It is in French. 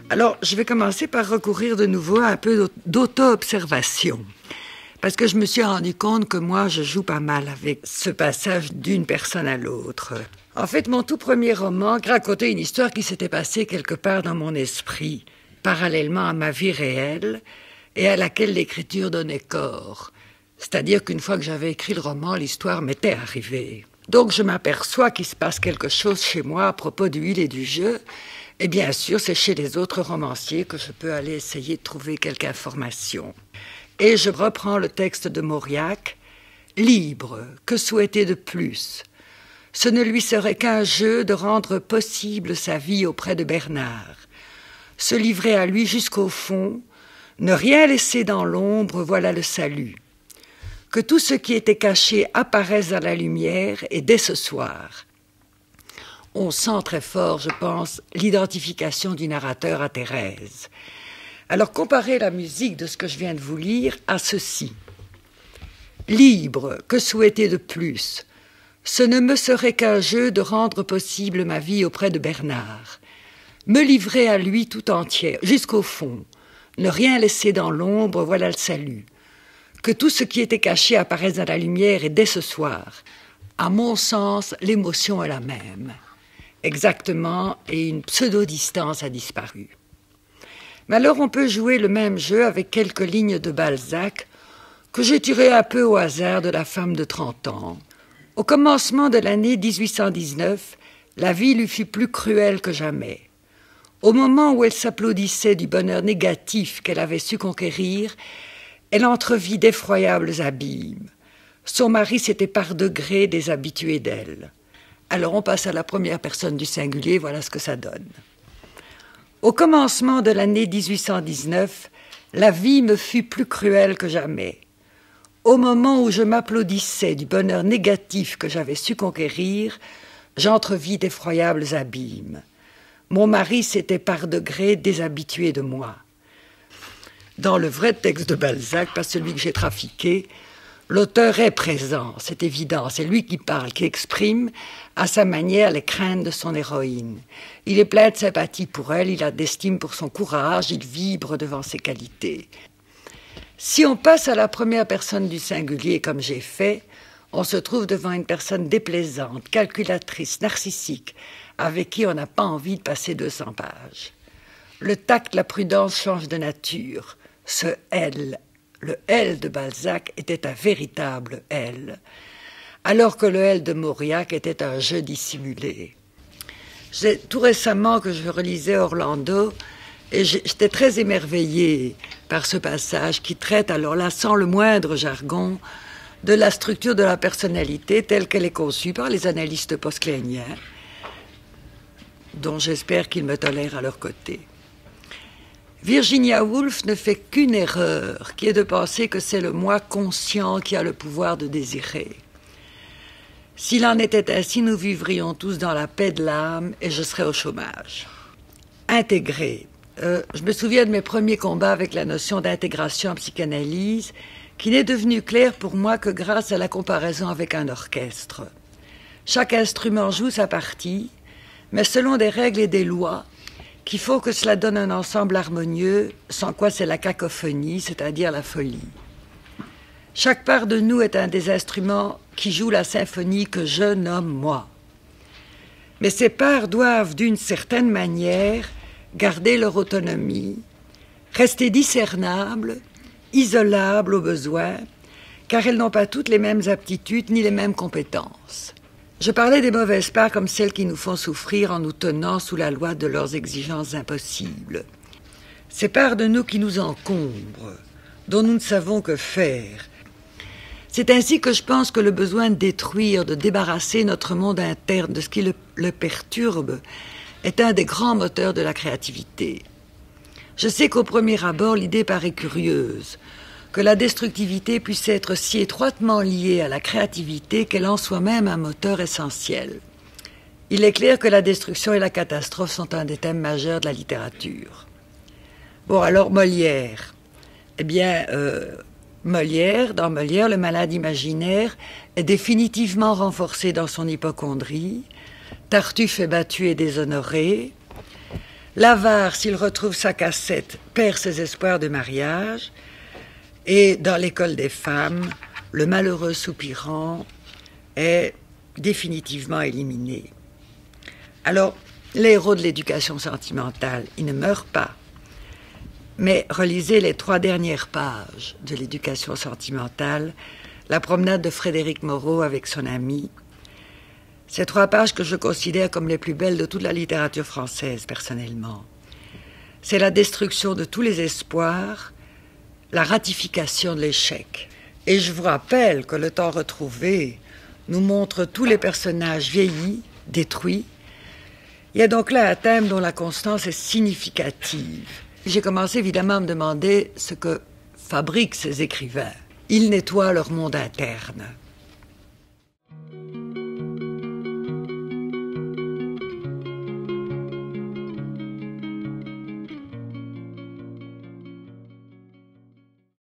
Alors, je vais commencer par recourir de nouveau à un peu d'auto-observation. Parce que je me suis rendu compte que moi, je joue pas mal avec ce passage d'une personne à l'autre. En fait, mon tout premier roman racontait une histoire qui s'était passée quelque part dans mon esprit, parallèlement à ma vie réelle, et à laquelle l'écriture donnait corps. C'est-à-dire qu'une fois que j'avais écrit le roman, l'histoire m'était arrivée. Donc je m'aperçois qu'il se passe quelque chose chez moi à propos du il et du je, et bien sûr, c'est chez les autres romanciers que je peux aller essayer de trouver quelque information. Et je reprends le texte de Mauriac. « Libre, que souhaiter de plus ? Ce ne lui serait qu'un jeu de rendre possible sa vie auprès de Bernard. Se livrer à lui jusqu'au fond, ne rien laisser dans l'ombre, voilà le salut. Que tout ce qui était caché apparaisse dans la lumière, et dès ce soir. » On sent très fort, je pense, l'identification du narrateur à Thérèse. Alors comparez la musique de ce que je viens de vous lire à ceci. « Libre, que souhaiter de plus ? Ce ne me serait qu'un jeu de rendre possible ma vie auprès de Bernard. Me livrer à lui tout entière, jusqu'au fond. Ne rien laisser dans l'ombre, voilà le salut. Que tout ce qui était caché apparaisse dans la lumière, et dès ce soir. À mon sens, l'émotion est la même. » Exactement, et une pseudo-distance a disparu. Mais alors on peut jouer le même jeu avec quelques lignes de Balzac que j'ai tirées un peu au hasard de La femme de 30 ans. Au commencement de l'année 1819, la vie lui fut plus cruelle que jamais. Au moment où elle s'applaudissait du bonheur négatif qu'elle avait su conquérir, elle entrevit d'effroyables abîmes. Son mari s'était par degrés déshabitué d'elle. Alors on passe à la première personne du singulier, voilà ce que ça donne. Au commencement de l'année 1819, la vie me fut plus cruelle que jamais. Au moment où je m'applaudissais du bonheur négatif que j'avais su conquérir, j'entrevis d'effroyables abîmes. Mon mari s'était par degrés déshabitué de moi. Dans le vrai texte de Balzac, pas celui que j'ai trafiqué, l'auteur est présent, c'est évident, c'est lui qui parle, qui exprime à sa manière les craintes de son héroïne. Il est plein de sympathie pour elle, il a d'estime pour son courage, il vibre devant ses qualités. Si on passe à la première personne du singulier comme j'ai fait, on se trouve devant une personne déplaisante, calculatrice, narcissique, avec qui on n'a pas envie de passer 200 pages. Le tact, la prudence changent de nature. Ce « elle », le « elle » de Balzac était un véritable « elle », alors que le « elle » de Mauriac était un jeu dissimulé. C'est tout récemment que je relisais Orlando et j'étais très émerveillée par ce passage qui traite, alors là, sans le moindre jargon, de la structure de la personnalité telle qu'elle est conçue par les analystes post-cléniens, dont j'espère qu'ils me tolèrent à leur côté. Virginia Woolf ne fait qu'une erreur, qui est de penser que c'est le moi conscient qui a le pouvoir de désirer. S'il en était ainsi, nous vivrions tous dans la paix de l'âme et je serais au chômage. Intégrer. Je me souviens de mes premiers combats avec la notion d'intégration en psychanalyse, qui n'est devenue claire pour moi que grâce à la comparaison avec un orchestre. Chaque instrument joue sa partie, mais selon des règles et des lois, qu'il faut que cela donne un ensemble harmonieux, sans quoi c'est la cacophonie, c'est-à-dire la folie. Chaque part de nous est un des instruments qui jouent la symphonie que je nomme moi. Mais ces parts doivent, d'une certaine manière, garder leur autonomie, rester discernables, isolables au besoin, car elles n'ont pas toutes les mêmes aptitudes ni les mêmes compétences. Je parlais des mauvaises parts comme celles qui nous font souffrir en nous tenant sous la loi de leurs exigences impossibles. Ces parts de nous qui nous encombrent, dont nous ne savons que faire. C'est ainsi que je pense que le besoin de détruire, de débarrasser notre monde interne de ce qui le perturbe, est un des grands moteurs de la créativité. Je sais qu'au premier abord, l'idée paraît curieuse, que la destructivité puisse être si étroitement liée à la créativité qu'elle en soit même un moteur essentiel. Il est clair que la destruction et la catastrophe sont un des thèmes majeurs de la littérature. Bon, alors Molière. Eh bien, Molière, dans Molière, le malade imaginaire est définitivement renforcé dans son hypocondrie. Tartuffe est battu et déshonoré. L'avare, s'il retrouve sa cassette, perd ses espoirs de mariage. Et dans l'école des femmes, le malheureux soupirant est définitivement éliminé. Alors, les héros de l'éducation sentimentale, ils ne meurent pas. Mais relisez les 3 dernières pages de l'éducation sentimentale, la promenade de Frédéric Moreau avec son ami. Ces 3 pages que je considère comme les plus belles de toute la littérature française, personnellement. C'est la destruction de tous les espoirs, la ratification de l'échec. Et je vous rappelle que Le Temps retrouvé nous montre tous les personnages vieillis, détruits. Il y a donc là un thème dont la constance est significative. J'ai commencé évidemment à me demander ce que fabriquent ces écrivains. Ils nettoient leur monde interne.